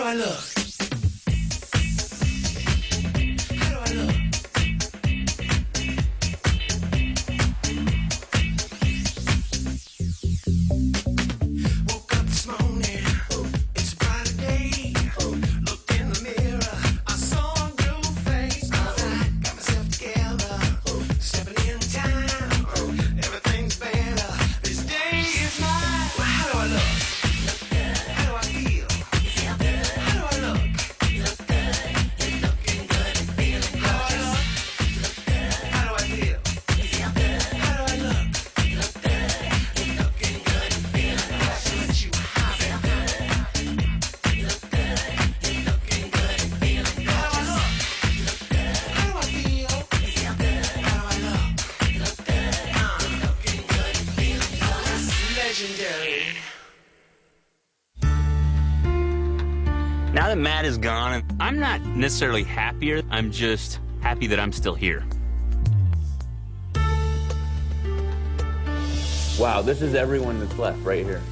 I look? How do I look? Woke up this morning, it's a brighter day. Looked in the mirror, I saw a new face. I got myself together, stepping in time. Everything's better. This day is mine. Well, how do I look? How do I feel? How do I look? You're looking good and feeling good. How do I look? How do I feel? How do I look? You're looking good and feeling good. Let you have it. You're looking good and feeling good. How do I look? How do I feel? How do I look? You're looking good and feeling good. That's legendary. Now that Matt is gone, I'm not necessarily happier. I'm just happy that I'm still here. Wow, this is everyone that's left right here.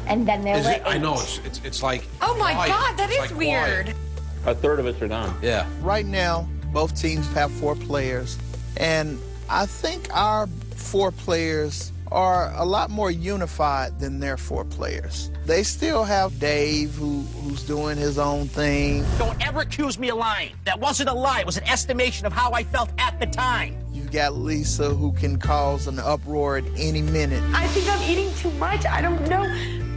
And then they're like, I know, it's like Oh my quiet. God, that It's is like weird. A third of us are gone. Yeah. Right now, both teams have 4 players, and I think our 4 players are a lot more unified than their 4 players. They still have Dave, who's doing his own thing. Don't ever accuse me of lying. That wasn't a lie. It was an estimation of how I felt at the time. You've got Lisa, who can cause an uproar at any minute. I think I'm eating too much. I don't know.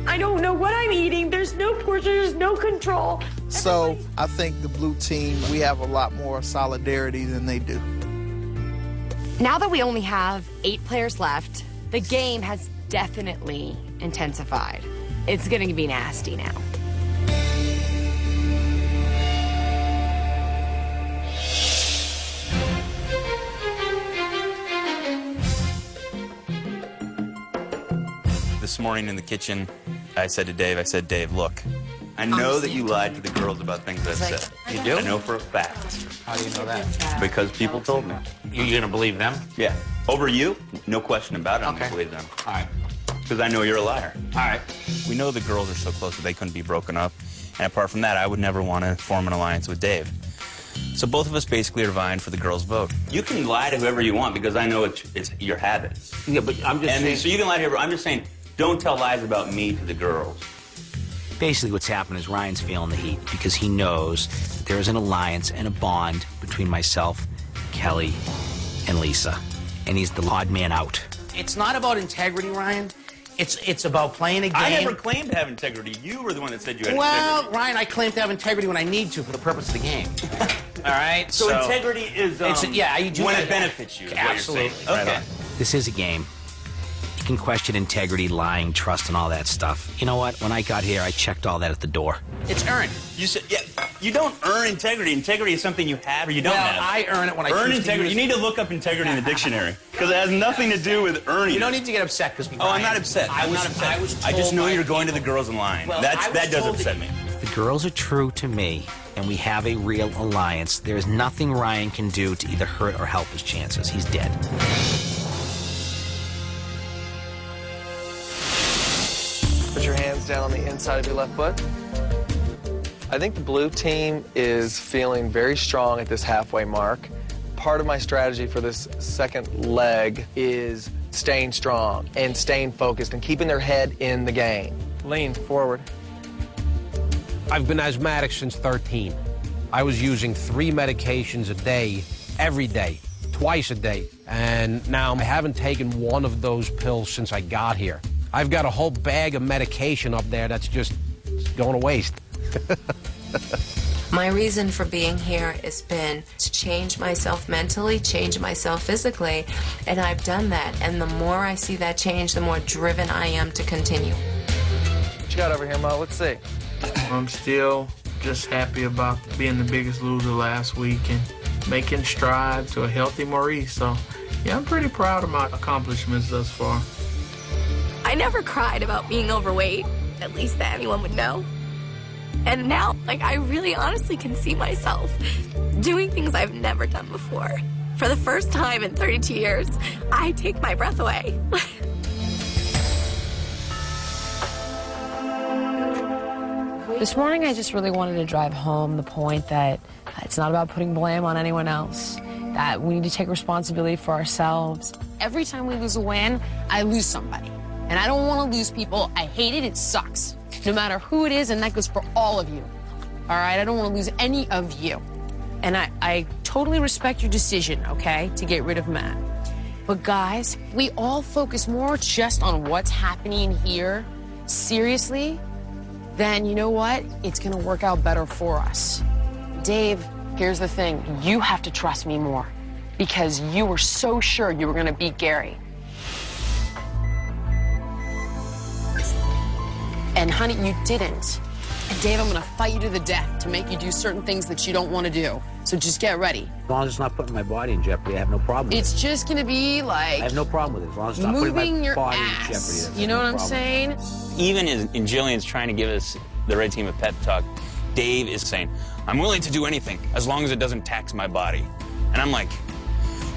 I don't know what I'm eating. There's no portion, there's no control. So I think the blue team, we have a lot more solidarity than they do. Now that we only have 8 players left, the game has definitely intensified. It's going to be nasty now. This morning in the kitchen, I said to Dave, look, I know that you lied to the girls about things I've said. You do? I know for a fact. How do you know that? Because people told me. You're gonna believe them? Yeah. Over you, no question about it, I'm Okay. gonna believe them. All right. Because I know you're a liar. All right. We know the girls are so close that they couldn't be broken up. And apart from that, I would never want to form an alliance with Dave. So both of us basically are vying for the girls' vote. You can lie to whoever you want because I know it's your habits. Yeah, but I'm just And saying. so you can lie to everyone. I'm just saying, don't tell lies about me to the girls. Basically, what's happened is Ryan's feeling the heat because he knows that there is an alliance and a bond between myself, Kelly, and Lisa. And he's the odd man out. It's not about integrity, Ryan. It's about playing a game. I never claimed to have integrity. You were the one that said you had Well, integrity. Ryan, I claim to have integrity when I need to for the purpose of the game. All right? So integrity is yeah, you do when that. it benefits you. Is Absolutely. What you're saying. Right Okay. on. This is a game. You can question integrity, lying, trust, and all that stuff. You know what? When I got here, I checked all that at the door. It's earned. You said, yeah, you don't earn integrity. Integrity is something you have or you don't Well, have. I earn it when I Earn choose integrity. to You use need to look up integrity in the dictionary because it has nothing to do with earning. You don't it. need to get upset because. Oh, I'm not upset. I'm not upset. I just know you're going to the girls in line. Well, that I was does told upset me. If the girls are true to me and we have a real alliance, there's nothing Ryan can do to either hurt or help his chances. He's dead. Put your hands down on the inside of your left foot. I think the blue team is feeling very strong at this halfway mark. Part of my strategy for this second leg is staying strong and staying focused and keeping their head in the game. Lean forward. I've been asthmatic since 13. I was using 3 medications a day, every day, twice a day. And now I haven't taken one of those pills since I got here. I've got a whole bag of medication up there that's just going to waste. My reason for being here has been to change myself mentally, change myself physically, and I've done that. And the more I see that change, the more driven I am to continue. What you got over here, Mo? Let's see. I'm still just happy about being the biggest loser last week and making stride to a healthy Maurice. So, yeah, I'm pretty proud of my accomplishments thus far. I never cried about being overweight, at least that anyone would know. And now, I really honestly can see myself doing things I've never done before. For the first time in 32 years, I take my breath away. This morning, I just really wanted to drive home the point that it's not about putting blame on anyone else, that we need to take responsibility for ourselves. Every time we lose a win, I lose somebody. And I don't want to lose people. I hate it. It sucks. No matter who it is, and that goes for all of you. All right? I don't want to lose any of you. And I totally respect your decision, okay, to get rid of Matt. But guys, we all focus more just on what's happening here, seriously, then you know what? It's gonna work out better for us. Dave, here's the thing. You have to trust me more because you were so sure you were gonna beat Gary. And honey, you didn't. And Dave, I'm gonna fight you to the death to make you do certain things that you don't wanna do. So just get ready. As long as it's not putting my body in jeopardy, I have no problem with it. It's just gonna be like... I have no problem with it, as long as it's not putting moving my your body in ass. jeopardy. You know what I'm saying? Even in Jillian's trying to give us, the red team, a pep talk, Dave is saying, I'm willing to do anything as long as it doesn't tax my body. And I'm like,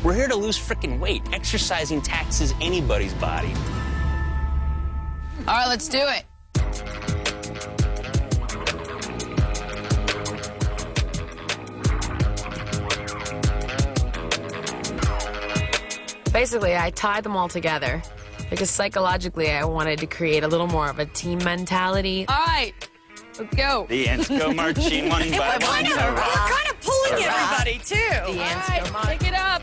we're here to lose frickin' weight. Exercising taxes anybody's body. All right, let's do it. Basically, I tied them all together because psychologically I wanted to create a little more of a team mentality. All right, let's go. The ants go marching one by one. We're kind of pulling everybody, too. The ants go marching. Pick it up.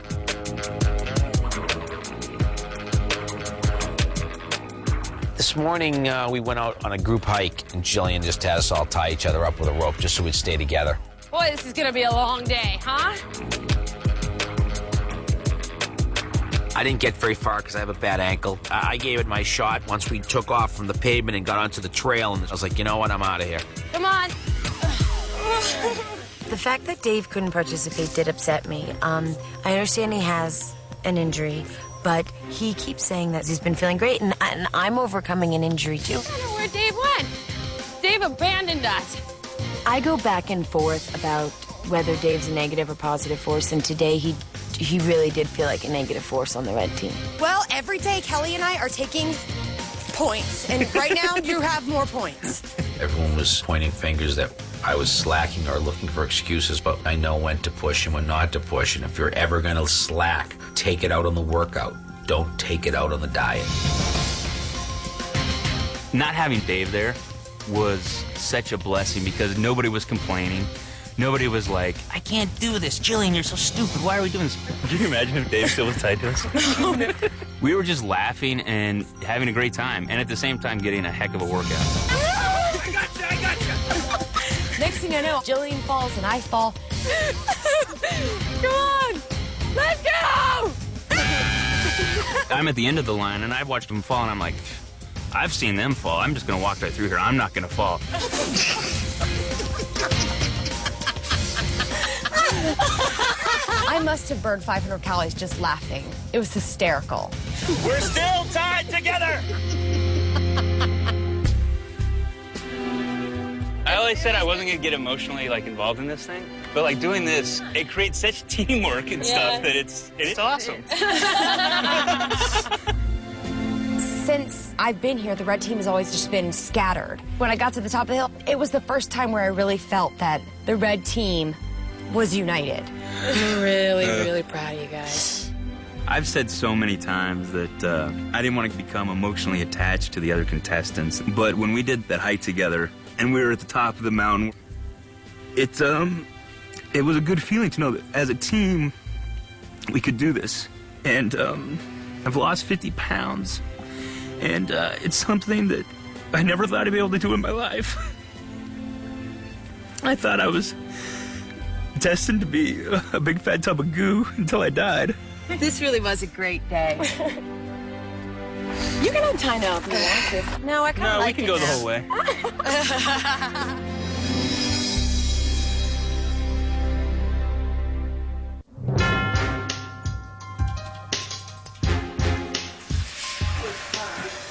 This morning, we went out on a group hike, and Jillian just had us all tie each other up with a rope just so we'd stay together. Boy, this is gonna be a long day, huh? I didn't get very far because I have a bad ankle. I gave it my shot once we took off from the pavement and got onto the trail, and I was like, you know what, I'm out of here. Come on. The fact that Dave couldn't participate did upset me. I understand he has an injury, but he keeps saying that he's been feeling great, and I'm overcoming an injury, too. I don't know where Dave went. Dave abandoned us. I go back and forth about whether Dave's a negative or positive force, and today he really did feel like a negative force on the red team. Well, every day Kelly and I are taking points, and right now you have more points. Everyone was pointing fingers that I was slacking or looking for excuses, but I know when to push and when not to push, and if you're ever going to slack, take it out on the workout. Don't take it out on the diet. Not having Dave there was such a blessing because nobody was complaining. Nobody was like, I can't do this. Jillian, you're so stupid. Why are we doing this? Can you imagine if Dave still was tied to us? We were just laughing and having a great time, and at the same time getting a heck of a workout. I got you. Next thing I know, Jillian falls and I fall. Come on, let's go! I'm at the end of the line, and I've watched them fall, and I'm like, I've seen them fall. I'm just going to walk right through here. I'm not going to fall. I must have burned 500 calories just laughing. It was hysterical. We're still tied together. I always said I wasn't going to get emotionally involved in this thing, but doing this, it creates such teamwork and stuff that it's awesome. Since I've been here, the red team has always just been scattered. When I got to the top of the hill, it was the first time where I really felt that the red team was united. I'm really, really proud of you guys. I've said so many times that I didn't want to become emotionally attached to the other contestants, but when we did that hike together and we were at the top of the mountain, it was a good feeling to know that as a team we could do this. And I've lost 50 pounds, and it's something that I never thought I'd be able to do in my life. I thought I was destined to be a big fat tub of goo until I died. This really was a great day. You can untie now if you want to. No, I kind of like it. No, we can go the whole way.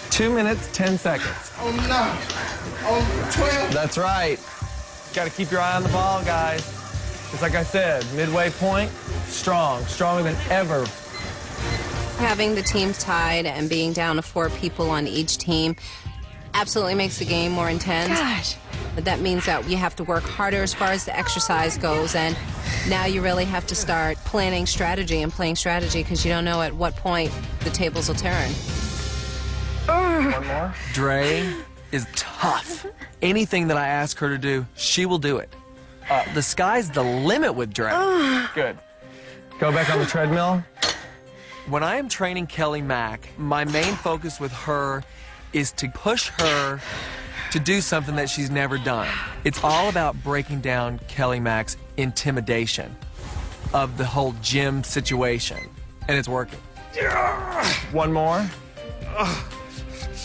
Two minutes, 10 seconds. Oh, no. Oh, 12. That's right. Got to keep your eye on the ball, guys. Just like I said, midway point, strong, stronger than ever. Having the teams tied and being down to 4 people on each team, absolutely makes the game more intense. Gosh. But that means that you have to work harder as far as the exercise goes, and now you really have to start planning strategy and playing strategy because you don't know at what point the tables will turn. One more. Dre is tough. Anything that I ask her to do, she will do it. The sky's the limit with Dre. Good. Go back on the treadmill. When I am training Kelly Mack, my main focus with her is to push her to do something that she's never done. It's all about breaking down Kelly Mack's intimidation of the whole gym situation, and it's working. One more.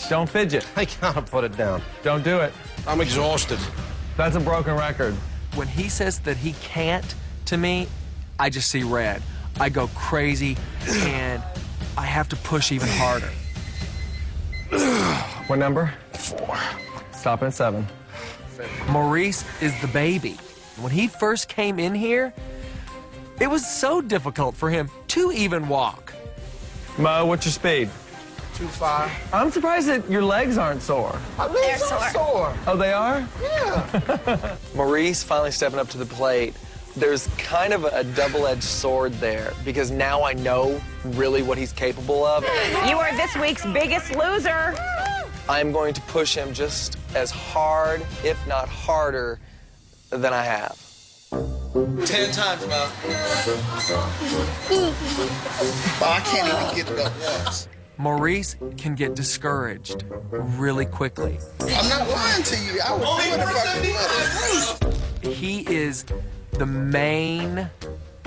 Don't fidget. I gotta put it down. Don't do it. I'm exhausted. That's a broken record. When he says that he can't to me, I just see red. I go crazy, and I have to push even harder. What number? 4. Stop at 7. Maurice is the baby. When he first came in here, it was so difficult for him to even walk. Mo, what's your speed? 2.5. I'm surprised that your legs aren't sore. My legs are sore. Oh, they are? Yeah. Maurice finally stepping up to the plate. There's kind of a double-edged sword there because now I know really what he's capable of. You are this week's biggest loser. I'm going to push him just as hard, if not harder, than I have. 10 times, Mo. I can't even get it up once. Maurice can get discouraged really quickly. I'm not lying to you. I would do it if I could. He is the main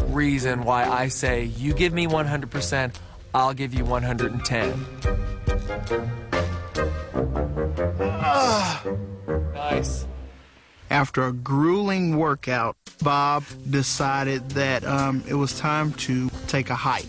reason why I say, you give me 100%, I'll give you 110. Nice. After a grueling workout, Bob decided that it was time to take a hike.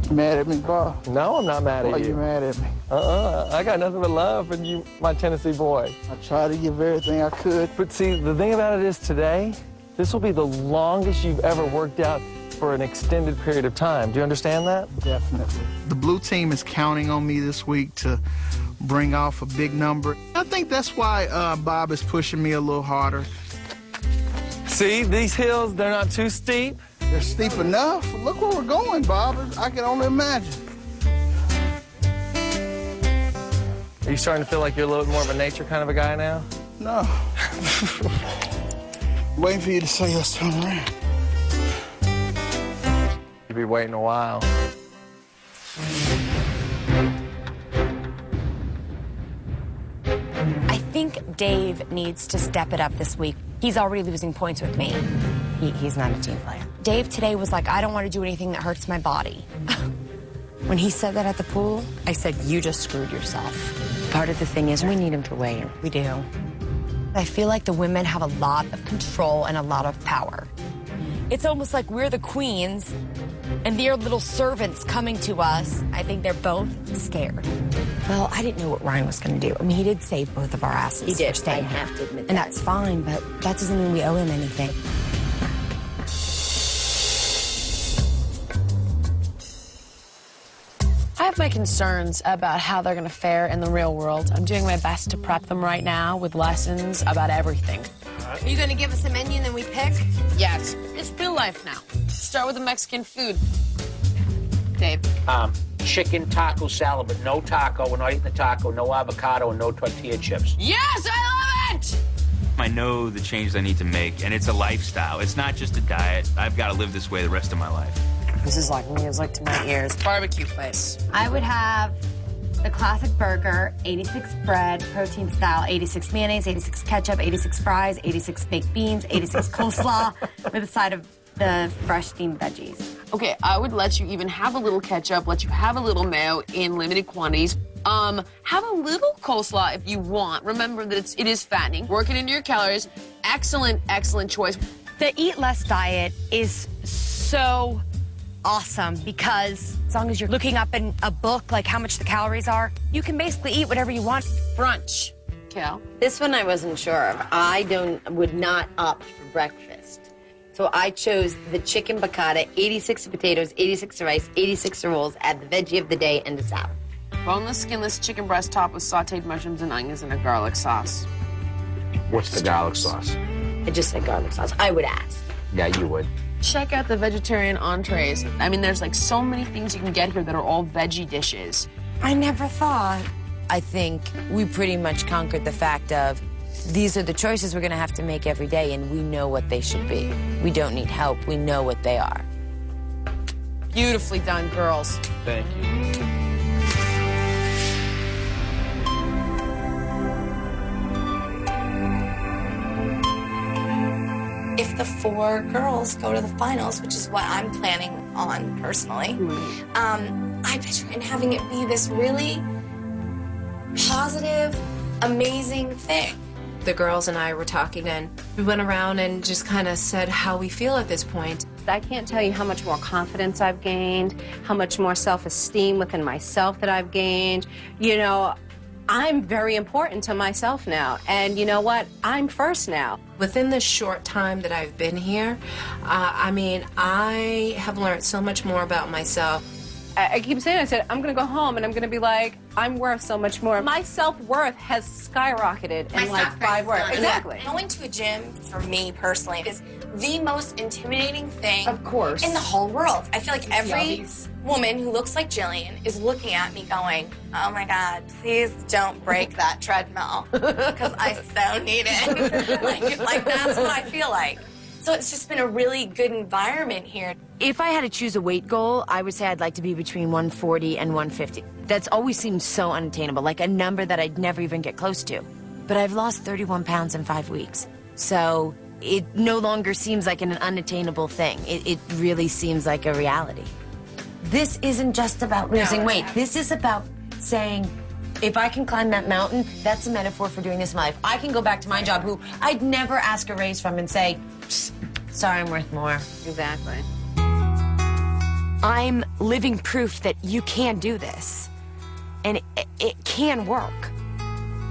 You mad at me, Bob? No, I'm not mad at you. Why you mad at me? I got nothing but love for you, my Tennessee boy. I tried to give everything I could. But see, the thing about it is today, this will be the longest you've ever worked out for an extended period of time. Do you understand that? Definitely. The blue team is counting on me this week to bring off a big number. I think that's why Bob is pushing me a little harder. See, these hills, they're not too steep. They're steep enough. Look where we're going, Bob. I can only imagine. Are you starting to feel like you're a little more of a nature kind of a guy now? No. Waiting for you to say let's turn around. You'll be waiting a while. I think Dave needs to step it up this week. He's already losing points with me. He's not a team player. Dave today was like, I don't want to do anything that hurts my body. When he said that at the pool, I said, you just screwed yourself. Part of the thing is we need him to weigh in. We do. I feel like the women have a lot of control and a lot of power. It's almost like we're the queens and they're little servants coming to us. I think they're both scared. Well, I didn't know what Ryan was going to do. I mean, he did save both of our asses. He did. For staying I have to admit and that. that's fine, but that doesn't mean we owe him anything. I have my concerns about how they're going to fare in the real world. I'm doing my best to prep them right now with lessons about everything. Are you going to give us a menu and then we pick? Yes, it's real life now. Start with the Mexican food. Dave. Chicken taco salad, but no taco. We're not eating the taco. No avocado and no tortilla chips. Yes, I love it! I know the changes I need to make, and it's a lifestyle. It's not just a diet. I've got to live this way the rest of my life. This is like music to my ears. Barbecue place. I would have the classic burger, 86 bread, protein style, 86 mayonnaise, 86 ketchup, 86 fries, 86 baked beans, 86 coleslaw, with a side of the fresh steamed veggies. Okay, I would let you even have a little ketchup, let you have a little mayo in limited quantities. Have a little coleslaw if you want. Remember that it is fattening. Work it into your calories. Excellent, excellent choice. The Eat Less diet is so awesome because as long as you're looking up in a book like how much the calories are, you can basically eat whatever you want. Brunch. Cal? This one I wasn't sure of. I would not opt for breakfast. So I chose the chicken piccata, 86 potatoes, 86 rice, 86 rolls, add the veggie of the day, and a salad. Boneless, skinless chicken breast topped with sauteed mushrooms and onions and a garlic sauce. What's the garlic sauce? I just said garlic sauce. I would ask. Yeah, you would. Check out the vegetarian entrees. I mean, there's like so many things you can get here that are all veggie dishes. I never thought. I think we pretty much conquered the fact of these are the choices we're going to have to make every day, and we know what they should be. We don't need help. We know what they are. Beautifully done, girls. Thank you. If the 4 girls go to the finals, which is what I'm planning on personally, I picture it having it be this really positive, amazing thing. The girls and I were talking, and we went around and just kind of said how we feel at this point. I can't tell you how much more confidence I've gained, how much more self-esteem within myself that I've gained. You know, I'm very important to myself now, and you know what? I'm first now. Within the short time that I've been here, I mean, I have learned so much more about myself. I keep saying, I said, I'm going to go home and I'm going to be like, I'm worth so much more. My self-worth has skyrocketed in like 5 words. Exactly. Going to a gym, for me personally, is the most intimidating thing Of course. in the whole world. I feel like every woman who looks like Jillian is looking at me going, oh my God, please don't break that treadmill because I so need it. like that's what I feel like. So it's just been a really good environment here. If I had to choose a weight goal, I would say I'd like to be between 140 and 150. That's always seemed so unattainable, like a number that I'd never even get close to. But I've lost 31 pounds in 5 weeks. So it no longer seems like an unattainable thing. It really seems like a reality. This isn't just about losing weight. This is about saying, if I can climb that mountain, that's a metaphor for doing this in my life. I can go back to my job, who I'd never ask a raise from, and say, sorry, I'm worth more. Exactly. I'm living proof that you can do this. And it can work.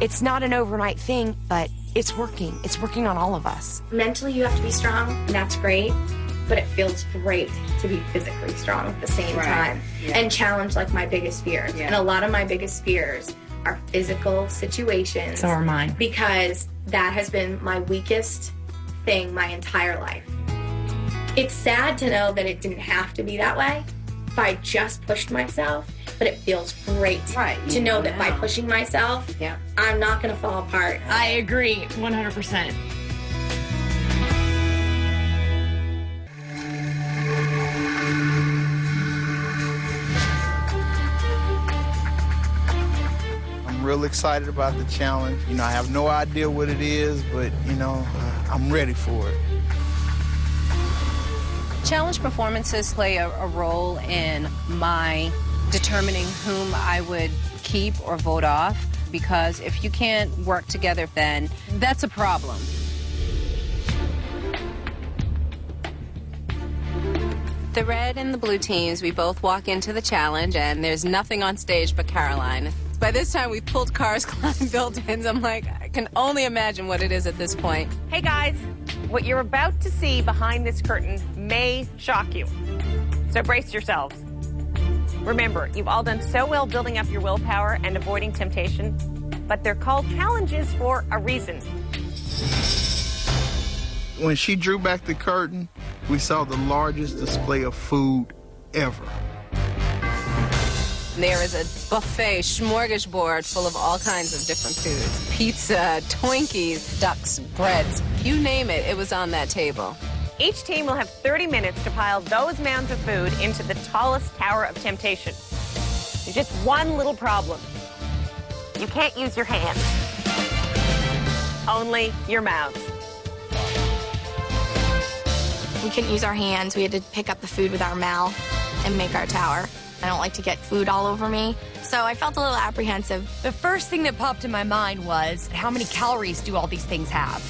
It's not an overnight thing, but it's working. It's working on all of us. Mentally, you have to be strong, and that's great. But it feels great to be physically strong at the same time and challenge like my biggest fears. And a lot of my biggest fears are physical situations. So are mine. Because that has been my weakest thing my entire life. It's sad to know that it didn't have to be that way if I just pushed myself, but it feels great to know that by pushing myself, I'm not going to fall apart. I agree 100%. I'm real excited about the challenge. You know, I have no idea what it is, but, you know, I'm ready for it. Challenge performances play a role in my determining whom I would keep or vote off, because if you can't work together, then that's a problem. The red and the blue teams, we both walk into the challenge, and there's nothing on stage but Caroline. By this time, we've pulled cars, climbed buildings. I'm like, I can only imagine what it is at this point. Hey guys, what you're about to see behind this curtain may shock you. So brace yourselves. Remember, you've all done so well building up your willpower and avoiding temptation, but they're called challenges for a reason. When she drew back the curtain, we saw the largest display of food ever. There is a buffet, smorgasbord full of all kinds of different foods. Pizza, Twinkies, ducks, breads, you name it, it was on that table. Each team will have 30 minutes to pile those mounds of food into the tallest tower of temptation. There's just one little problem. You can't use your hands. Only your mouths. We couldn't use our hands. We had to pick up the food with our mouth and make our tower. I don't like to get food all over me, so I felt a little apprehensive. The first thing that popped in my mind was, how many calories do all these things have?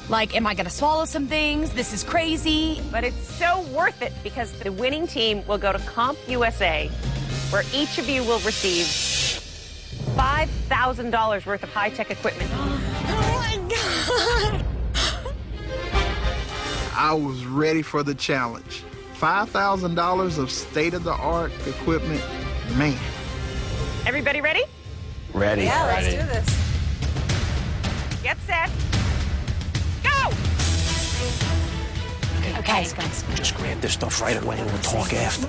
Like, am I going to swallow some things? This is crazy. But it's so worth it because the winning team will go to Comp USA, where each of you will receive $5,000 worth of high-tech equipment. Oh, my God. I was ready for the challenge. $5,000 of state-of-the-art equipment, man, Everybody ready? Ready. Yeah, let's Ready. do this. Get set. Go! Okay. Just grab this stuff right away and we'll talk after.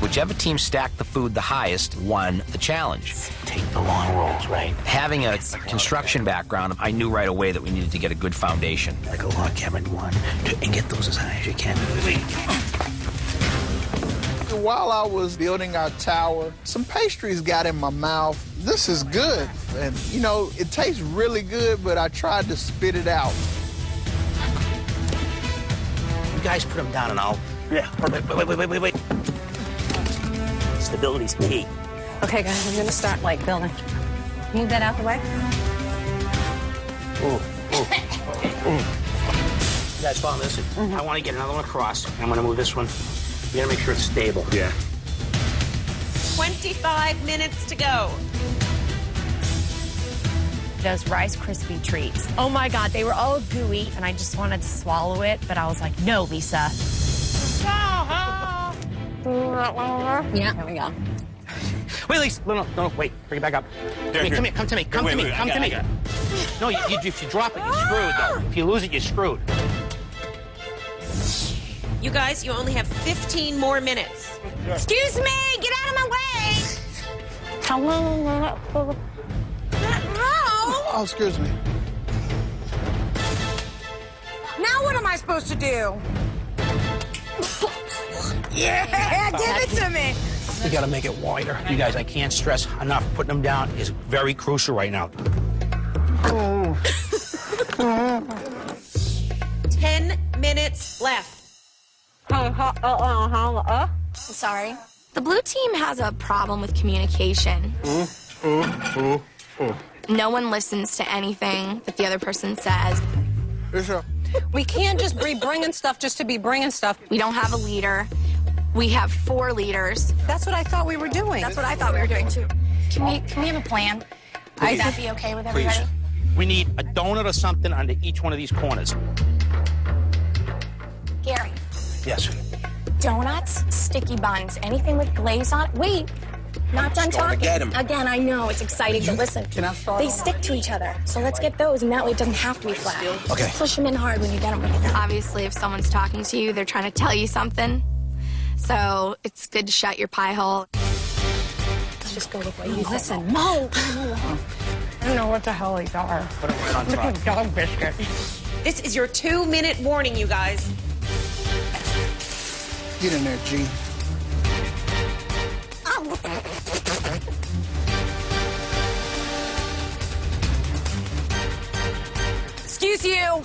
Whichever team stacked the food the highest won the challenge. Take the long rolls, right? Having a construction background, I knew right away that we needed to get a good foundation. Like a log cabin, 1, 2, and get those as high as you can. While I was building our tower, some pastries got in my mouth. This is good. And, you know, it tastes really good, but I tried to spit it out. You guys put them down and I'll... Yeah, perfect. Wait. Stability's key. Okay, guys, I'm gonna start like building. Move that out the way. You guys follow this? I want to get another one across. I'm going to move this one. We got to make sure it's stable. Yeah. 25 minutes to go. Those Rice Krispie treats. Oh my God, they were all gooey, and I just wanted to swallow it, but I was like, no, Lisa. Yeah, there we go. Wait, Lisa. No, wait. Bring it back up. Come to me. No, if you drop it, you're screwed, though. If you lose it, you're screwed. You guys, you only have 15 more minutes. Excuse me, get out of my way. Oh, excuse me. Now what am I supposed to do? Yeah, give it to me. We got to make it wider. You guys, I can't stress enough. Putting them down is very crucial right now. 10 minutes left. Sorry. The blue team has a problem with communication. No one listens to anything that the other person says. We can't just be bringing stuff just to be bringing stuff. We don't have a leader. We have 4 leaders. That's what I thought we were doing. That's what I thought we were doing, too. Can we have a plan? Would that be okay with everybody? Please. We need a donut or something under each one of these corners. Gary, Yes. donuts, sticky buns, anything with glaze on. Wait, not done talking. Get 'em. Again, I know it's exciting, but listen, they stick to each other. So let's get those, and that way it doesn't have to be flat. Okay. Just push them in hard when you get them. Obviously, if someone's talking to you, they're trying to tell you something. So it's good to shut your pie hole. Let's just go with what you listen. No. I don't know what the hell these are. Put them right on top. Dog biscuit. This is your 2-minute warning, you guys. Get in there, G. Excuse you.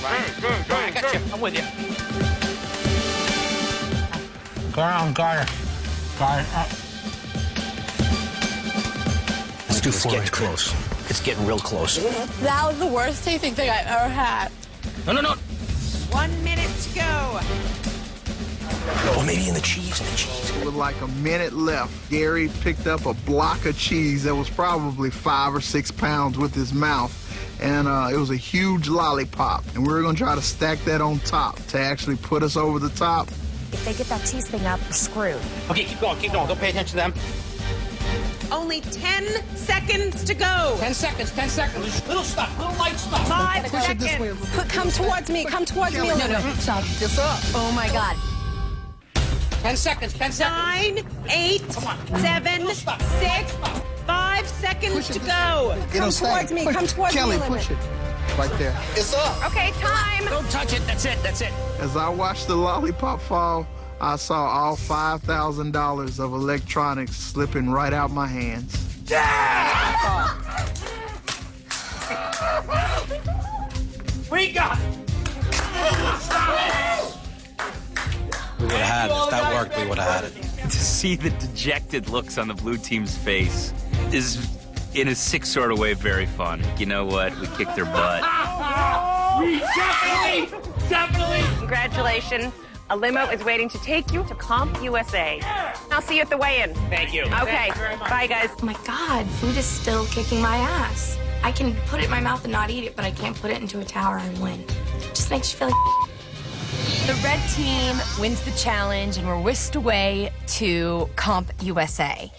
Right. I got you. I'm with you. Go around, got it. Let's do 4. It's getting close. It's getting real close. That was the worst tasting thing I've ever had. No. 1 minute to go. Oh, maybe in the cheese. With like a minute left, Gary picked up a block of cheese that was probably 5 or 6 pounds with his mouth. And it was a huge lollipop. And we were going to try to stack that on top to actually put us over the top. If they get that cheese thing up, we're screwed. Okay, keep going. Don't pay attention to them. Only 10 seconds to go. 10 seconds. Little stuff, little light stuff. 5 Push it this way. seconds. Come towards me. Come towards me a little. Stop. It's up. Oh my God. 10 seconds. 9, 8, 7, 6, 5 seconds to go. It'll stay. towards me. Come towards Kelly, me a little push it. Right there. It's up. Okay, time. Don't touch it. That's it. As I watched the lollipop fall, I saw all $5,000 of electronics slipping right out my hands. We got it. We would have had it. If that worked, we would have had it. To see the dejected looks on the blue team's face is, in a sick sort of way, very fun. You know what? We kicked their butt. Definitely. Congratulations. A limo is waiting to take you to Comp USA. I'll see you at the weigh-in. Thank you. Okay. Bye, guys. Oh my God, food is still kicking my ass. I can put it in my mouth and not eat it, but I can't put it into a tower and win. It just makes you feel like The red team wins the challenge, and we're whisked away to Comp USA.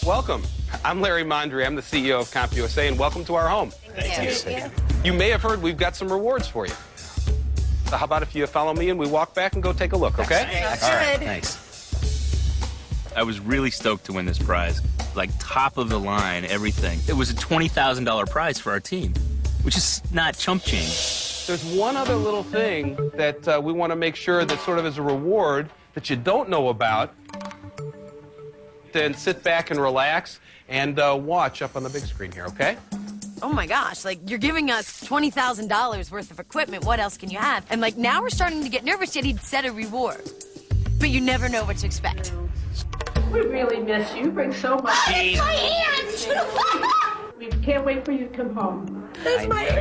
Welcome. I'm Larry Mondry. I'm the CEO of Comp USA, and welcome to our home. Thank you. You may have heard we've got some rewards for you. So how about if you follow me and we walk back and go take a look, okay? All right, thanks. I was really stoked to win this prize. Like, top of the line, everything. It was a $20,000 prize for our team, which is not chump change. There's one other little thing that we want to make sure that sort of as a reward that you don't know about. Then sit back and relax and watch up on the big screen here, okay? Oh my gosh, like you're giving us $20,000 worth of equipment. What else can you have? And like now we're starting to get nervous yet he'd set a reward. But you never know what to expect. We really miss you. You bring so much. It's my hand! We can't wait for you to come home. That's my dad!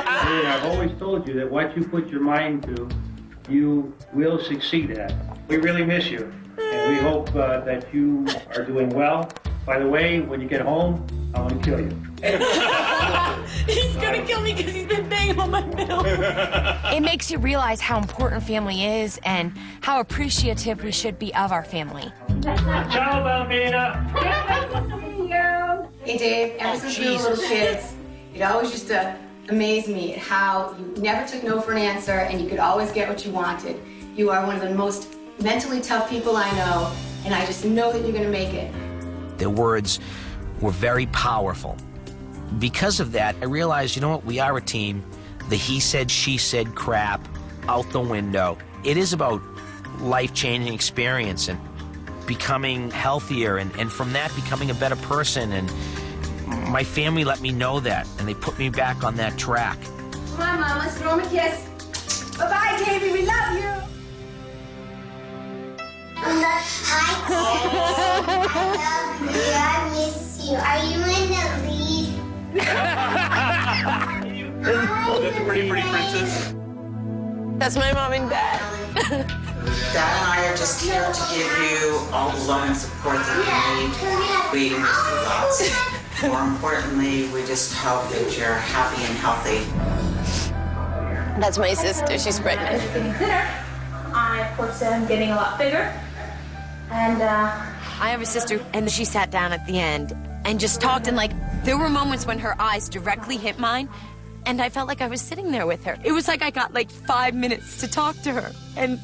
Hey, I've always told you that what you put your mind to, you will succeed at. We really miss you, and we hope that you are doing well. By the way, when you get home, I want to kill you. He's gonna kill me because he's been paying all my bills. It makes you realize how important family is and how appreciative we should be of our family. Ciao, Bambina. Hey, Dave, ever since we were little kids, it always used to amaze me at how you never took no for an answer and you could always get what you wanted. You are one of the most mentally tough people I know, and I just know that you're going to make it. Their words were very powerful. Because of that, I realized, you know what, we are a team. The he said, she said crap out the window. It is about life-changing experience and becoming healthier and from that becoming a better person. And my family let me know that, and they put me back on that track. Come on, Mom, let's throw him a kiss. Bye-bye, Davey, we love you. Hi, I love you. I miss you. Are you in the lead? That's a pretty princess. That's my mom and dad. Dad and I are just here to give you all the love and support that you need. We miss you lots. More importantly, we just hope that you're happy and healthy. That's my sister. She's pregnant. I, of course, am getting a lot bigger. And, I have a sister, and she sat down at the end and just talked, and like, there were moments when her eyes directly hit mine, and I felt like I was sitting there with her. It was like I got like 5 minutes to talk to her, and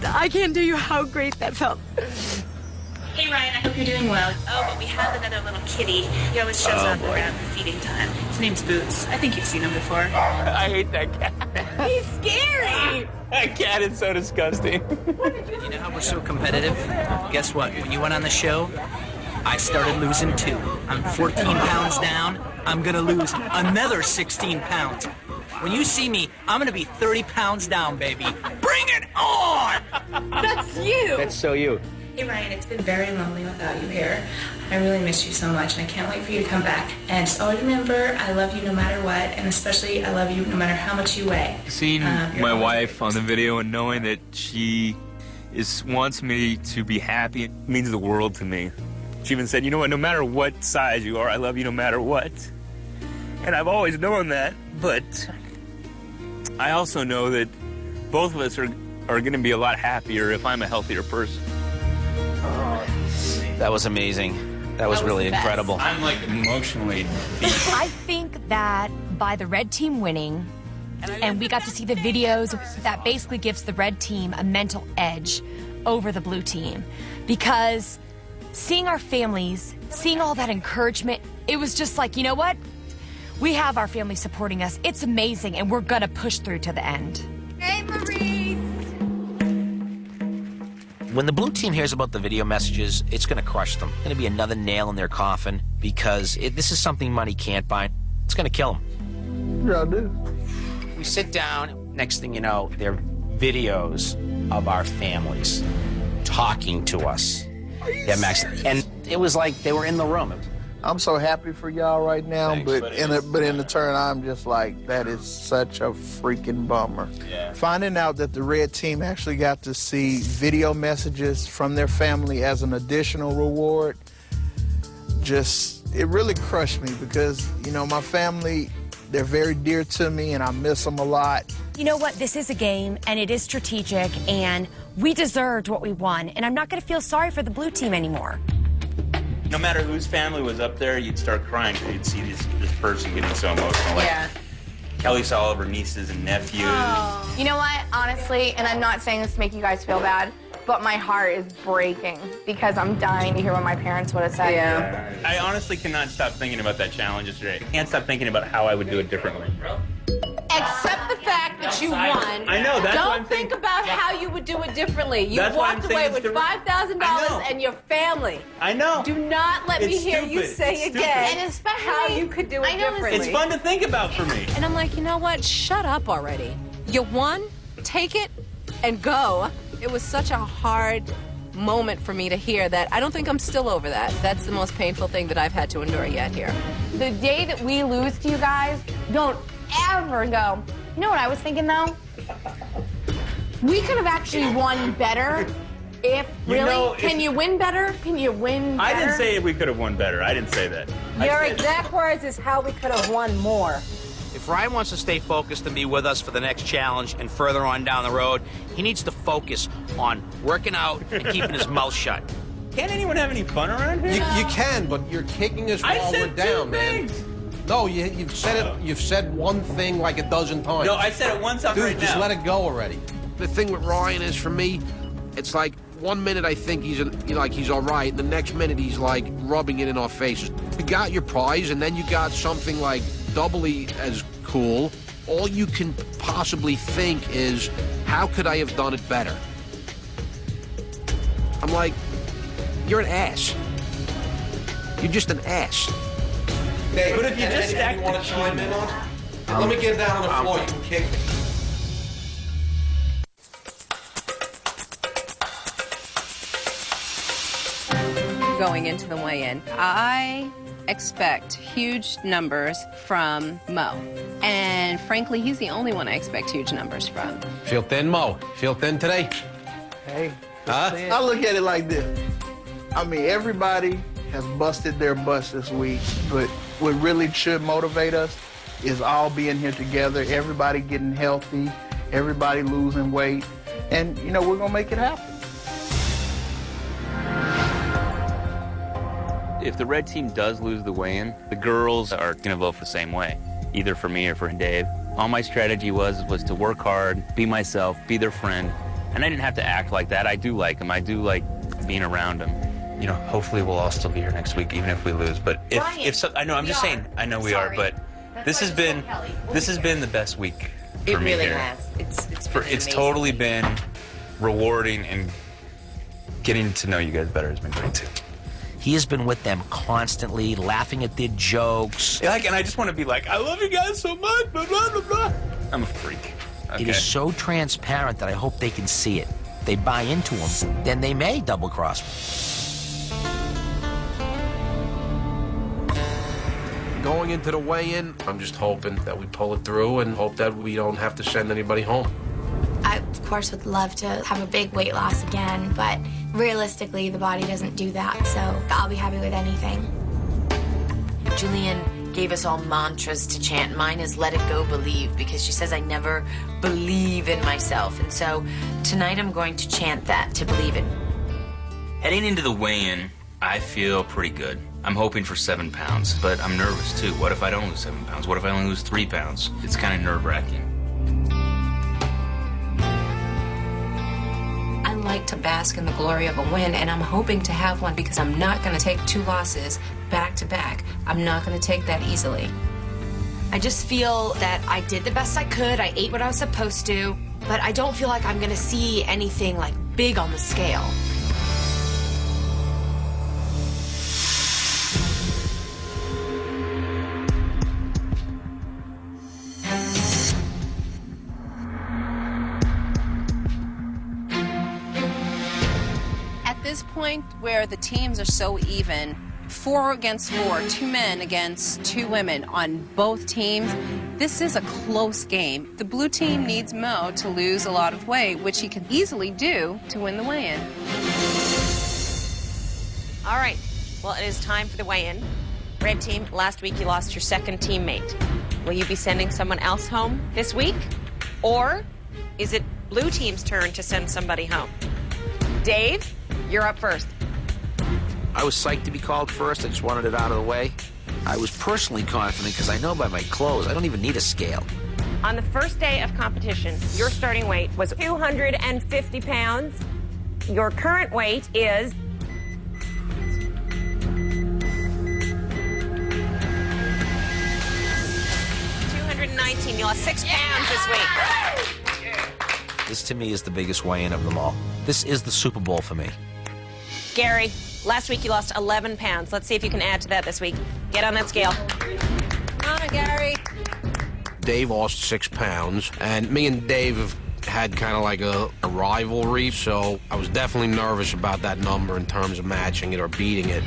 I can't tell you how great that felt. Hey, Ryan, I hope you're doing well. Oh, but we have another little kitty. He always shows up around feeding time. His name's Boots. I think you've seen him before. I hate that cat. He's scary. That cat is so disgusting. You know how we're so competitive? Guess what? When you went on the show, I started losing too. I'm 14 pounds down. I'm gonna lose another 16 pounds. When you see me, I'm gonna be 30 pounds down, baby. Bring it on! That's you. That's so you. Hey, Ryan, it's been very lonely without you here. I really miss you so much, and I can't wait for you to come back. And just always remember, I love you no matter what, and especially I love you no matter how much you weigh. Seeing my wife on the video and knowing that she wants me to be happy, it means the world to me. She even said, you know what, no matter what size you are, I love you no matter what. And I've always known that, but I also know that both of us are going to be a lot happier if I'm a healthier person. That was amazing. That was really incredible. I'm like emotionally deep. I think that by the red team winning, and we got to see the videos, that basically gives the red team a mental edge over the blue team. Because seeing our families, seeing all that encouragement, it was just like, you know what? We have our family supporting us. It's amazing, and we're gonna push through to the end. Hey, Maurice! When the blue team hears about the video messages, it's going to crush them. It's going to be another nail in their coffin because this is something money can't buy. It's going to kill them. Yeah, I do. We sit down. Next thing you know, they're videos of our families talking to us. Yeah, Max. And it was like they were in the room. I'm so happy for y'all right now, but in the turn, I'm just like, that is such a freaking bummer. Yeah. Finding out that the red team actually got to see video messages from their family as an additional reward, it really crushed me because, you know, my family, they're very dear to me and I miss them a lot. you know what, this is a game, and it is strategic, and we deserved what we won, and I'm not going to feel sorry for the blue team anymore. No matter whose family was up there, you'd start crying because you'd see this person getting so emotional. Like, Yeah. Kelly saw all of her nieces and nephews. You know what, honestly, and I'm not saying this to make you guys feel bad, but my heart is breaking because I'm dying to hear what my parents would have said. Yeah. I honestly cannot stop thinking about that challenge yesterday. I can't stop thinking about how I would do it differently. Accept the fact that you won. I know, that's what I'm Don't think about how you would do it differently. You That's why I'm walked saying away it's with $5,000 and your family. I know. Do not let me It's hear you stupid. say It's again stupid. and especially how you could do it differently. It's fun to think about for me. And I'm like, you know what? Shut up already. You won, take it, and go. It was such a hard moment for me to hear that. I don't think I'm still over that. That's the most painful thing that I've had to endure yet here. The day that we lose to you guys, don't ever go, you know what I was thinking though? We could have actually won better if, You know, can you win better? Can you win better? I didn't say we could have won better. I didn't say that. Your exact words is how we could have won more. If Ryan wants to stay focused and be with us for the next challenge and further on down the road, he needs to focus on working out and keeping his mouth shut. Can't anyone have any fun around here? You can, but you're kicking us while we're down, man. No, you've said it. You've said one thing like a dozen times. No, I said it once. I'm Dude, right just now. let it go already. The thing with Ryan is, for me, it's like 1 minute I think he's all right, and the next minute he's like rubbing it in our faces. You got your prize, and then you got something like doubly as cool. All you can possibly think is, how could I have done it better? I'm like, you're an ass. You're just an ass. Hey, but if you just stack, you want to chime in on? Let me get down on the floor. You can kick me. Going into the weigh-in, I expect huge numbers from Mo. And frankly, he's the only one I expect huge numbers from. Feel thin, Mo? Feel thin today? Hey, Huh? I look at it like this. I mean, everybody has busted their butts this week, but what really should motivate us is all being here together, everybody getting healthy, everybody losing weight, and, you know, we're going to make it happen. If the red team does lose the weigh-in, the girls are going to vote the same way, either for me or for Dave. All my strategy was to work hard, be myself, be their friend, and I didn't have to act like that. I do like them. I do like being around them. You know, hopefully we'll all still be here next week, even if we lose. But if so, I know, I'm just saying, I know we are, but this has been the best week for me here. It's totally been rewarding, and getting to know you guys better has been great too. He has been with them constantly, laughing at their jokes. And I just want to be like, I love you guys so much, blah, blah, blah, blah. I'm a freak. Okay. It is so transparent that I hope they can see it. If they buy into him, then they may double-cross me. Going into the weigh-in, I'm just hoping that we pull it through and hope that we don't have to send anybody home. I, of course, would love to have a big weight loss again, but realistically, the body doesn't do that, so I'll be happy with anything. Julian gave us all mantras to chant. Mine is let it go, believe, because she says I never believe in myself. And so tonight I'm going to chant that, to believe it. Heading into the weigh-in, I feel pretty good. I'm hoping for 7 pounds, but I'm nervous too. What if I don't lose 7 pounds? What if I only lose 3 pounds? It's kind of nerve-wracking. I like to bask in the glory of a win, and I'm hoping to have one because I'm not going to take 2 losses back to back. I'm not going to take that easily. I just feel that I did the best I could. I ate what I was supposed to, but I don't feel like I'm gonna see anything like big on the scale. At this point where the teams are so even, 4 against 4, 2 men against 2 women on both teams, this is a close game. The blue team needs Mo to lose a lot of weight, which he can easily do to win the weigh-in. All right, well, it is time for the weigh-in. Red team, last week you lost your second teammate. Will you be sending someone else home this week? Or is it blue team's turn to send somebody home? Dave, you're up first. I was psyched to be called first. I just wanted it out of the way. I was personally confident because I know by my clothes I don't even need a scale. On the first day of competition, your starting weight was 250 pounds. Your current weight is 219. You lost 6 pounds this week. This to me is the biggest weigh-in of them all. This is the Super Bowl for me. Gary, last week you lost 11 pounds. Let's see if you can add to that this week. Get on that scale. Come on, Gary. Dave lost 6 pounds, and me and Dave have had kind of like a rivalry, so I was definitely nervous about that number in terms of matching it or beating it.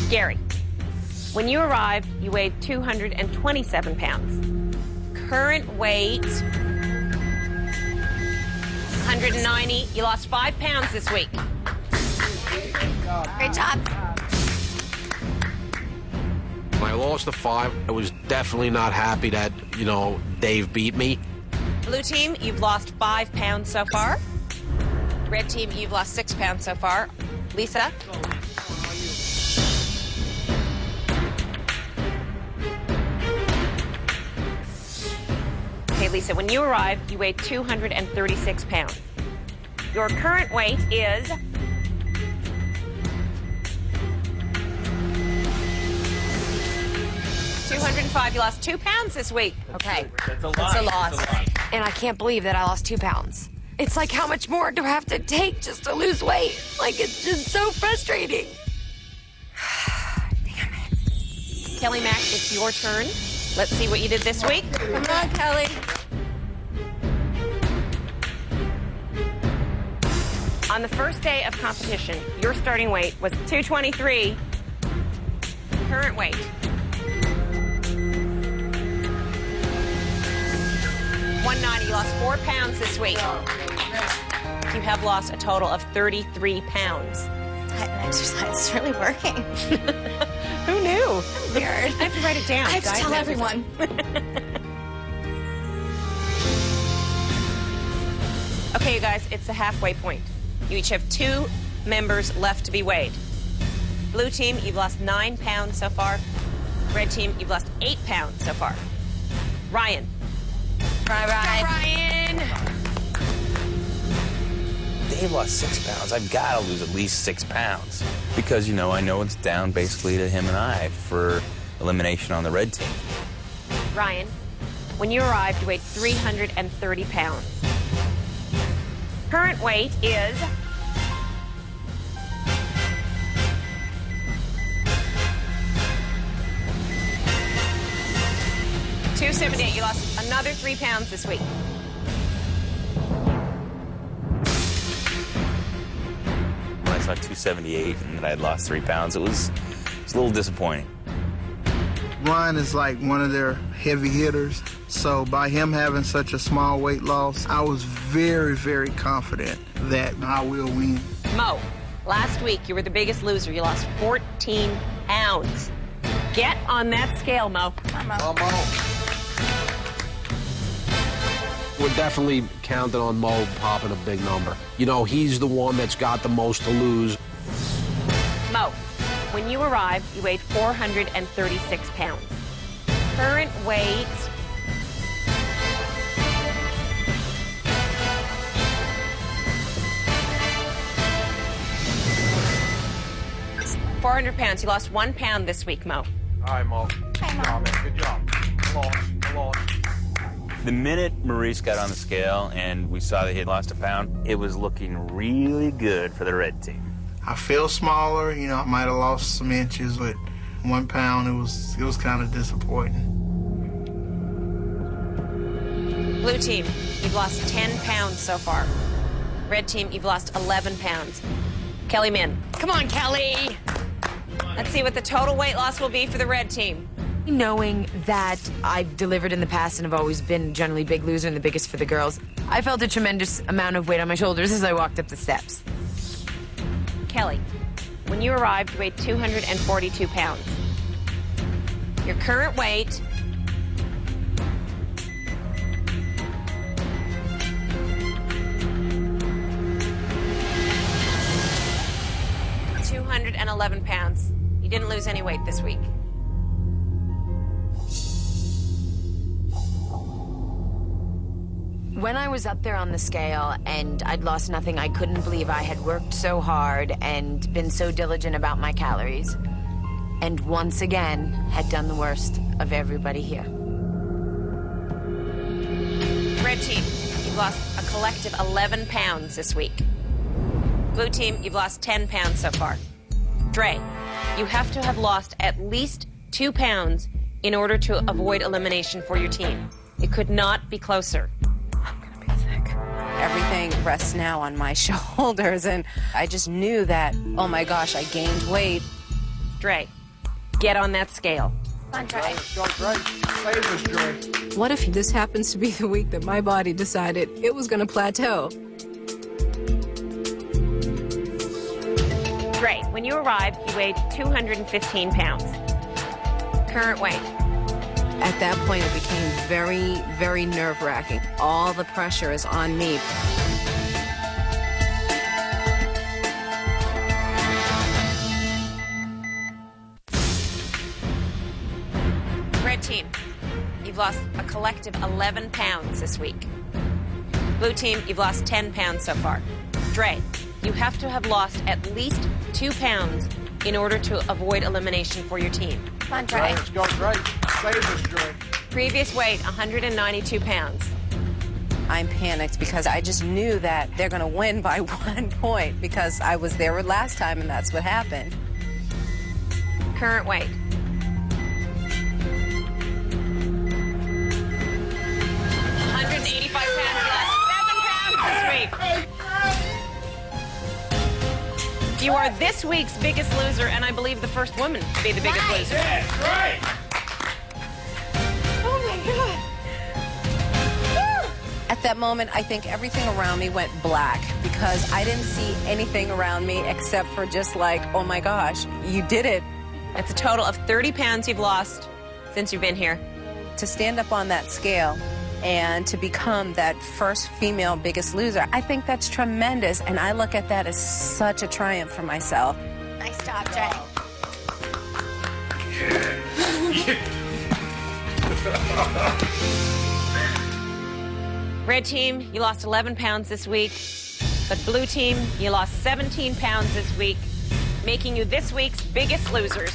Gary, when you arrived, you weighed 227 pounds. Current weight, 190. You lost 5 pounds this week. Great job. When I lost the 5, I was definitely not happy that, you know, Dave beat me. Blue team, you've lost 5 pounds so far. Red team, you've lost 6 pounds so far. Lisa? Okay, Lisa, when you arrived, you weighed 236 pounds. Your current weight is 205. You lost 2 pounds this week. Okay. That's a lot. That's a loss. That's a lot. And I can't believe that I lost 2 pounds. It's like, how much more do I have to take just to lose weight? Like, it's just so frustrating. Kelly Mack, it's your turn. Let's see what you did this week. Come on, Kelly. On the first day of competition, your starting weight was 223. Current weight, 190. You lost 4 pounds this week. You have lost a total of 33 pounds. Diet and exercise is really working. Who knew? Weird. I have to write it down. I have to Diet tell and everyone. Okay, you guys, it's the halfway point. You each have 2 members left to be weighed. Blue team, you've lost 9 pounds so far. Red team, you've lost 8 pounds so far. Ryan. Ryan. Dave lost 6 pounds. I've got to lose at least 6 pounds because, you know, I know it's down basically to him and I for elimination on the red team. Ryan, when you arrived, you weighed 330 pounds. Current weight is 278. You lost another 3 pounds this week. When I saw 278 and that I had lost 3 pounds, it was a little disappointing. Ryan is like one of their heavy hitters, so by him having such a small weight loss, I was very, very confident that I will win. Mo, last week you were the biggest loser. You lost 14 pounds. Get on that scale, Mo. We're definitely counting on Mo popping a big number. You know, he's the one that's got the most to lose. Mo, when you arrived, you weighed 436 pounds. Current weight, £400. You lost 1 pound this week, Mo. Hi, Mo. Good job, man. Good job. Lost. The minute Maurice got on the scale and we saw that he had lost a pound, it was looking really good for the red team. I feel smaller, you know, I might have lost some inches, but 1 pound, it was kind of disappointing. Blue team, you've lost 10 pounds so far. Red team, you've lost 11 pounds. Kelly Min. Come on, Kelly. Let's see what the total weight loss will be for the red team. Knowing that I've delivered in the past and have always been generally big loser and the biggest for the girls, I felt a tremendous amount of weight on my shoulders as I walked up the steps. Kelly, when you arrived, you weighed 242 pounds. Your current weight, 11 pounds. You didn't lose any weight this week. When I was up there on the scale and I'd lost nothing, I couldn't believe I had worked so hard and been so diligent about my calories. And once again, had done the worst of everybody here. Red team, you've lost a collective 11 pounds this week. Blue team, you've lost 10 pounds so far. Dre, you have to have lost at least 2 pounds in order to avoid elimination for your team. It could not be closer. Everything rests now on my shoulders, and I just knew that, oh my gosh, I gained weight. Dre, get on that scale. Go, Dre. Save us, Dre. What if this happens to be the week that my body decided it was going to plateau? Dre, when you arrived, you weighed 215 pounds. Current weight. At that point, it became very, very nerve-wracking. All the pressure is on me. Red team, you've lost a collective 11 pounds this week. Blue team, you've lost 10 pounds so far. Dre, you have to have lost at least 2 pounds in order to avoid elimination for your team. Come on, Dre. Let's go, Dre. Save us, Dre. Previous weight, 192 pounds. I'm panicked because I just knew that they're going to win by 1 point because I was there last time and that's what happened. Current weight. You are this week's biggest loser, and I believe the first woman to be the biggest loser. Yeah, right. Oh my God. At that moment, I think everything around me went black because I didn't see anything around me except for just like, oh my gosh, you did it. It's a total of 30 pounds you've lost since you've been here. To stand up on that scale and to become that first female biggest loser, I think that's tremendous, and I look at that as such a triumph for myself. Nice job, Dre. Red team, you lost 11 pounds this week, but blue team, you lost 17 pounds this week, making you this week's biggest losers.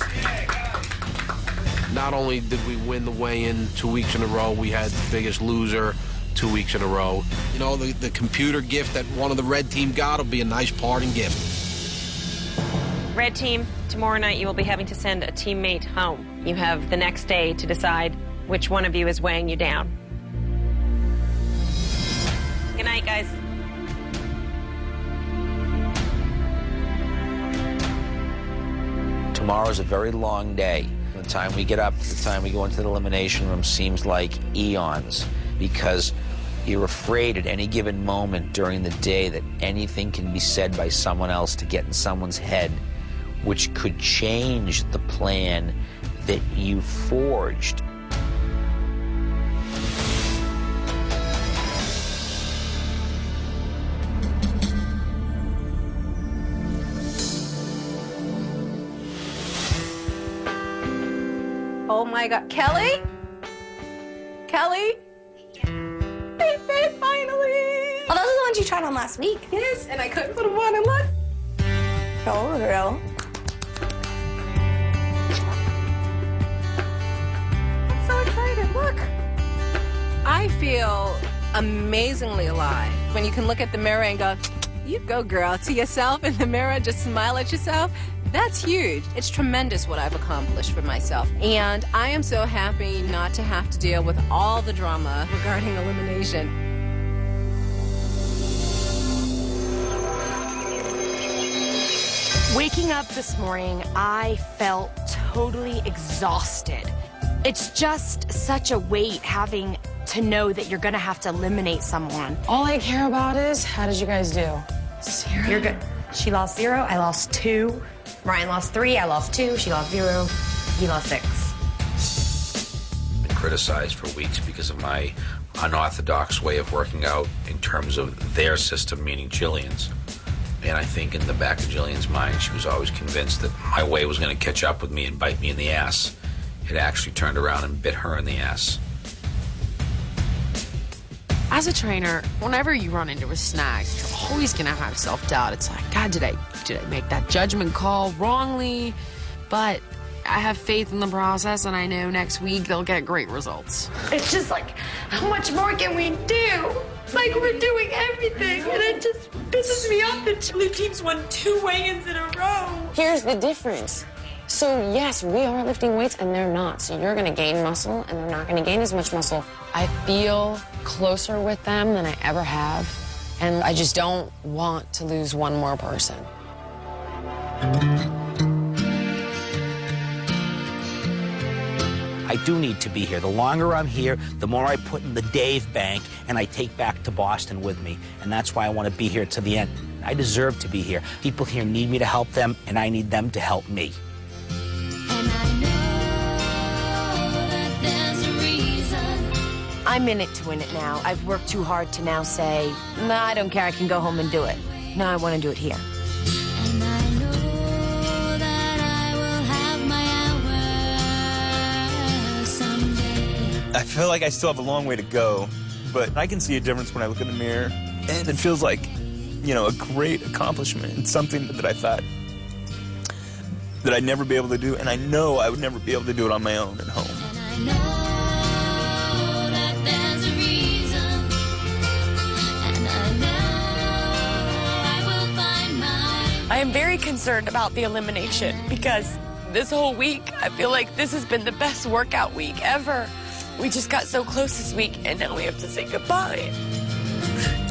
Not only did we win the weigh-in 2 weeks in a row, we had the biggest loser 2 weeks in a row. You know, the computer gift that one of the red team got will be a nice parting gift. Red team, tomorrow night you will be having to send a teammate home. You have the next day to decide which one of you is weighing you down. Good night, guys. Tomorrow's a very long day. From the time we get up to the time we go into the elimination room seems like eons, because you're afraid at any given moment during the day that anything can be said by someone else to get in someone's head, which could change the plan that you forged. Oh my God, Kelly? Kelly? Babe, finally! Oh, those are the ones you tried on last week. Yes, and I couldn't put them on and look. Oh, girl. I'm so excited, look. I feel amazingly alive. When you can look at the mirror and go, you go, girl, to yourself in the mirror, just smile at yourself. That's huge. It's tremendous what I've accomplished for myself. And I am so happy not to have to deal with all the drama regarding elimination. Waking up this morning, I felt totally exhausted. It's just such a weight having to know that you're gonna have to eliminate someone. All I care about is, how did you guys do? 0. You're good. She lost 0, I lost 2. Ryan lost 3, I lost 2. She lost 0, he lost 6. Been criticized for weeks because of my unorthodox way of working out in terms of their system, meaning Jillian's. And I think in the back of Jillian's mind, she was always convinced that my way was going to catch up with me and bite me in the ass. It actually turned around and bit her in the ass. As a trainer, whenever you run into a snag, you're always gonna have self-doubt. It's like, God, did I make that judgment call wrongly? But I have faith in the process, and I know next week they'll get great results. It's just like, how much more can we do? Like, we're doing everything, and it just pisses me off that blue team's won 2 weigh-ins in a row. Here's the difference. So yes, we are lifting weights, and they're not. So you're gonna gain muscle, and they're not gonna gain as much muscle. I feel closer with them than I ever have, and I just don't want to lose one more person. I do need to be here. The longer I'm here, the more I put in the Dave bank and I take back to Boston with me. And that's why I want to be here to the end. I deserve to be here. People here need me to help them, and I need them to help me. I'm in it to win it now. I've worked too hard to now say, nah, I don't care, I can go home and do it. No, I want to do it here. I feel like I still have a long way to go, but I can see a difference when I look in the mirror, and it feels like, you know, a great accomplishment. It's something that I thought that I'd never be able to do, and I know I would never be able to do it on my own at home. I am very concerned about the elimination because this whole week, I feel like this has been the best workout week ever. We just got so close this week, and now we have to say goodbye.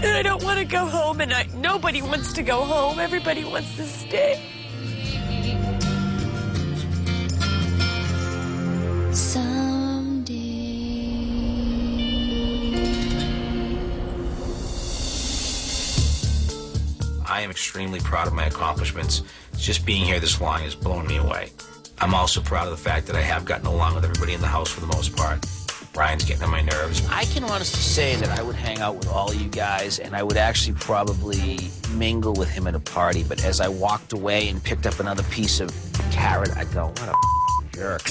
And I don't want to go home, and nobody wants to go home. Everybody wants to stay. I am extremely proud of my accomplishments. Just being here this long has blown me away. I'm also proud of the fact that I have gotten along with everybody in the house for the most part. Brian's getting on my nerves. I can honestly say that I would hang out with all of you guys, and I would actually probably mingle with him at a party. But as I walked away and picked up another piece of carrot, I go, what a jerk.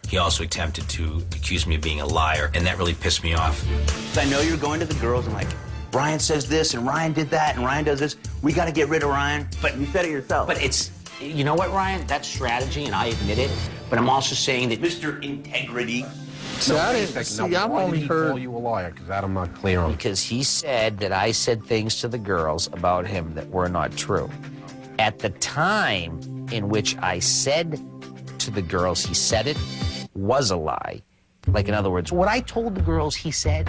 He also attempted to accuse me of being a liar, and that really pissed me off. I know you're going to the girls and like, Ryan says this, and Ryan did that, and Ryan does this. We got to get rid of Ryan. But you said it yourself. But it's, you know what, Ryan? That's strategy, and I admit it. But I'm also saying that Mr. Integrity. See, I've only heard. Call you a liar, because that I'm not clear on. Because he said that I said things to the girls about him that were not true. At the time in which I said to the girls he said it was a lie. Like, in other words, what I told the girls he said,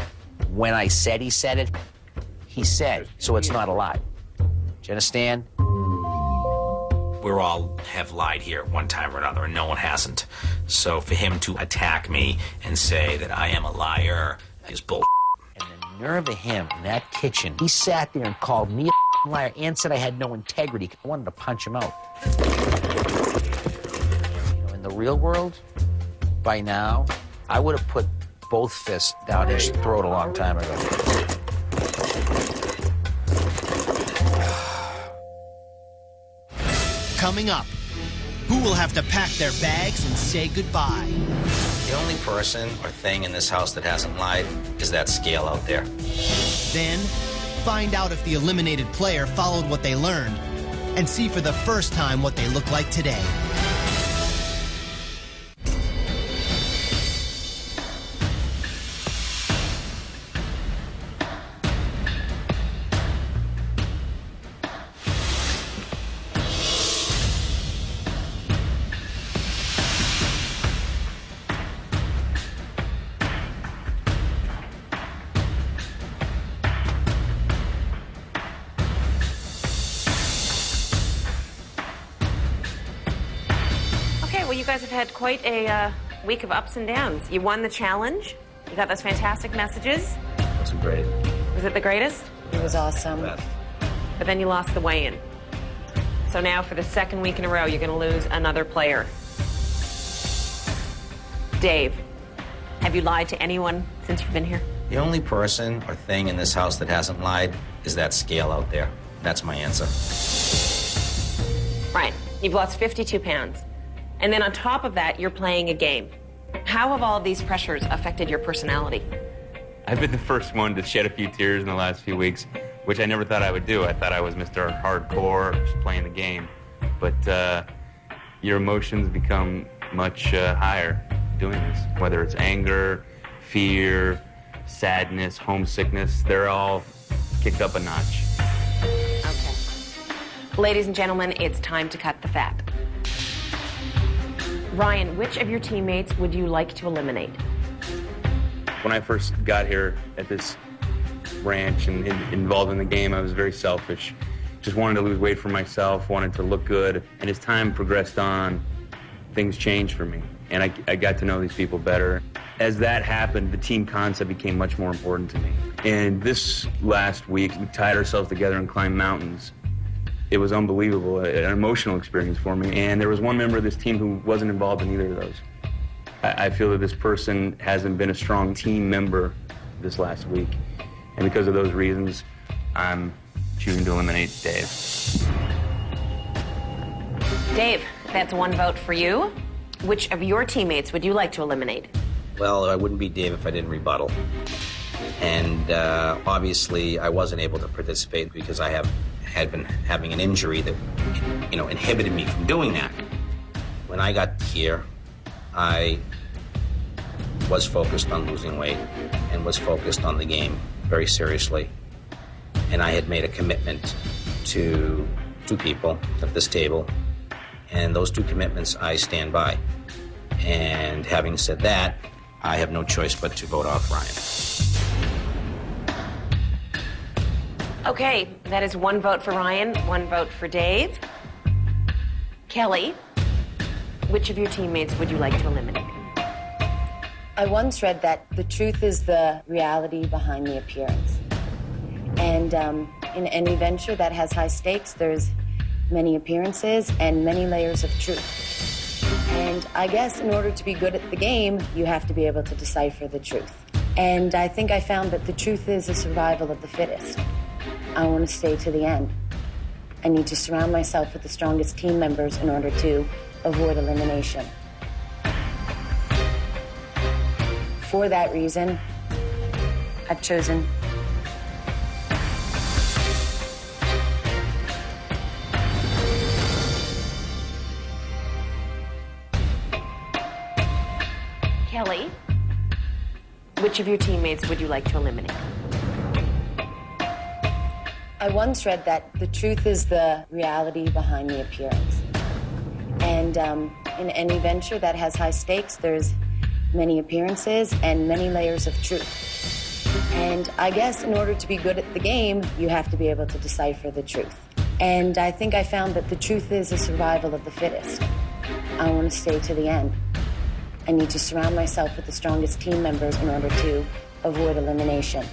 when I said he said it, he said, so it's not a lie. Do you understand? We all have lied here at one time or another, and no one hasn't. So for him to attack me and say that I am a liar is bull. And the nerve of him in that kitchen, he sat there and called me a liar and said I had no integrity. I wanted to punch him out. You know, in the real world, by now, I would have put both fists down his throat a long time ago. Coming up, who will have to pack their bags and say goodbye? The only person or thing in this house that hasn't lied is that scale out there. Then, find out if the eliminated player followed what they learned and see for the first time what they look like today. Well, you guys have had quite a week of ups and downs. You won the challenge. You got those fantastic messages. That's great. Was it the greatest? It was awesome. But then you lost the weigh-in. So now for the second week in a row, you're going to lose another player. Dave, have you lied to anyone since you've been here? The only person or thing in this house that hasn't lied is that scale out there. That's my answer. Ryan, you've lost 52 pounds. And then on top of that, you're playing a game. How have all of these pressures affected your personality? I've been the first one to shed a few tears in the last few weeks, which I never thought I would do. I thought I was Mr. Hardcore, just playing the game. But your emotions become much higher doing this. Whether it's anger, fear, sadness, homesickness, they're all kicked up a notch. Okay. Ladies and gentlemen, it's time to cut the fat. Ryan, which of your teammates would you like to eliminate? When I first got here at this ranch and involved in the game, I was very selfish. Just wanted to lose weight for myself, wanted to look good. And as time progressed on, things changed for me. And I got to know these people better. As that happened, the team concept became much more important to me. And this last week, we tied ourselves together and climbed mountains. It was unbelievable, an emotional experience for me. And there was one member of this team who wasn't involved in either of those. I feel that this person hasn't been a strong team member this last week. And because of those reasons, I'm choosing to eliminate Dave. Dave, that's one vote for you. Which of your teammates would you like to eliminate? Well, I wouldn't be Dave if I didn't rebuttal. And obviously, I wasn't able to participate because I had been having an injury that, inhibited me from doing that. When I got here, I was focused on losing weight and was focused on the game very seriously. And I had made a commitment to two people at this table, and those two commitments I stand by. And having said that, I have no choice but to vote off Ryan. Okay, that is one vote for Ryan, one vote for Dave. Kelly, which of your teammates would you like to eliminate? I once read that the truth is the reality behind the appearance. And in any venture that has high stakes, there's many appearances and many layers of truth. And I guess in order to be good at the game, you have to be able to decipher the truth. And I think I found that the truth is the survival of the fittest. I want to stay to the end. I need to surround myself with the strongest team members in order to avoid elimination. For that reason, I've chosen Kelly, which of your teammates would you like to eliminate? I once read that the truth is the reality behind the appearance. And in any venture that has high stakes, there's many appearances and many layers of truth. And I guess in order to be good at the game, you have to be able to decipher the truth. And I think I found that the truth is the survival of the fittest. I want to stay to the end. I need to surround myself with the strongest team members in order to avoid elimination.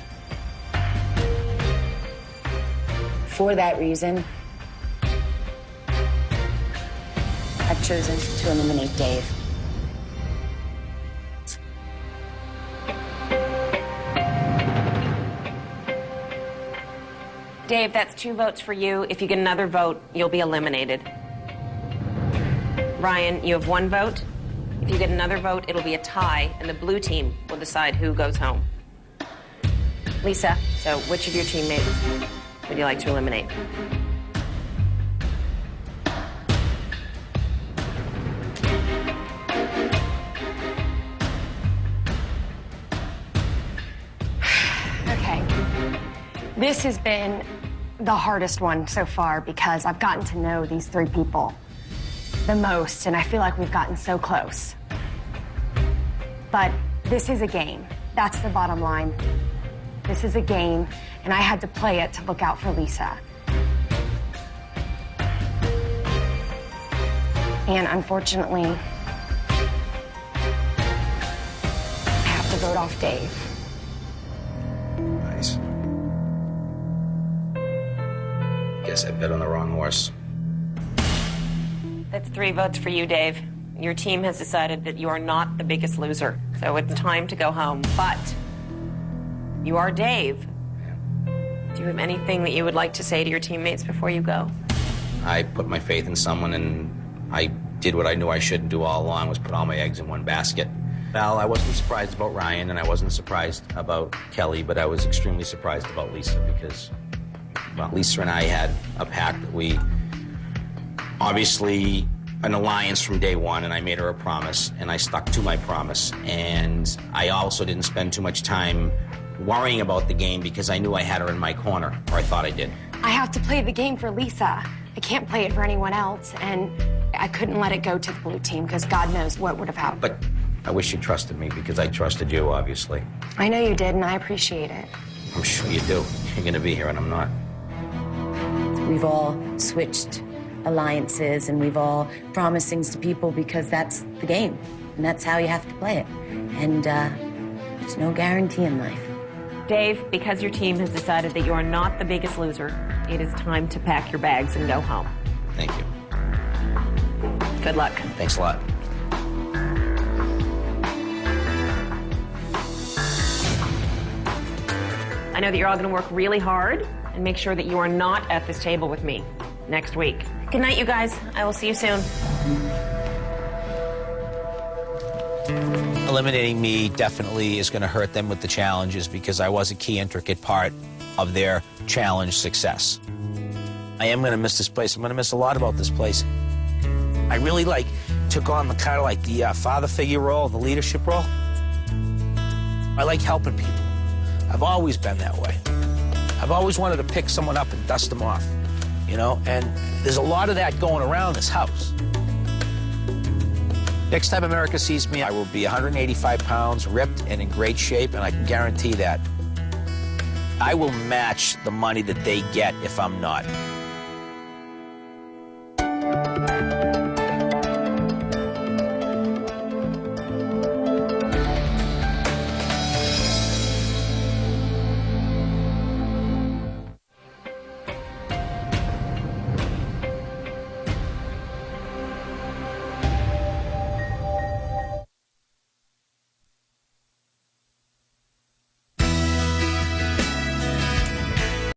For that reason, I've chosen to eliminate Dave. Dave, that's 2 votes for you. If you get another vote, you'll be eliminated. Ryan, you have 1 vote. If you get another vote, it'll be a tie, and the blue team will decide who goes home. Lisa, so which of your teammates would you like to eliminate? Okay. This has been the hardest one so far because I've gotten to know these 3 people the most, and I feel like we've gotten so close. But this is a game. That's the bottom line. This is a game, and I had to play it to look out for Lisa. And unfortunately, I have to vote off Dave. Nice. Guess I bet on the wrong horse. That's 3 votes for you, Dave. Your team has decided that you are not the biggest loser, so it's time to go home. But you are Dave, Do you have anything that you would like to say to your teammates before you go? I put my faith in someone, and I did what I knew I shouldn't do all along, was put all my eggs in one basket. Well, I wasn't surprised about Ryan, and I wasn't surprised about Kelly, but I was extremely surprised about Lisa because, well, Lisa and I had a pact that we, obviously, an alliance from day one, and I made her a promise, and I stuck to my promise. And I also didn't spend too much time worrying about the game because I knew I had her in my corner, or I thought I did. I have to play the game for Lisa. I can't play it for anyone else, and I couldn't let it go to the blue team because God knows what would have happened. But I wish you trusted me because I trusted you, obviously. I know you did, and I appreciate it. I'm sure you do. You're going to be here, and I'm not. We've all switched alliances, and we've all promised things to people because that's the game, and that's how you have to play it. And there's no guarantee in life. Dave, because your team has decided that you are not the biggest loser, it is time to pack your bags and go home. Thank you. Good luck. Thanks a lot. I know that you're all going to work really hard and make sure that you are not at this table with me next week. Good night, you guys. I will see you soon. Eliminating me definitely is going to hurt them with the challenges because I was a key, intricate part of their challenge success. I am going to miss this place. I'm going to miss a lot about this place. I really took on the kind of the father figure role, the leadership role. I like helping people. I've always been that way. I've always wanted to pick someone up and dust them off, you know? And there's a lot of that going around this house. Next time America sees me, I will be 185 pounds, ripped and in great shape, and I can guarantee that I will match the money that they get if I'm not.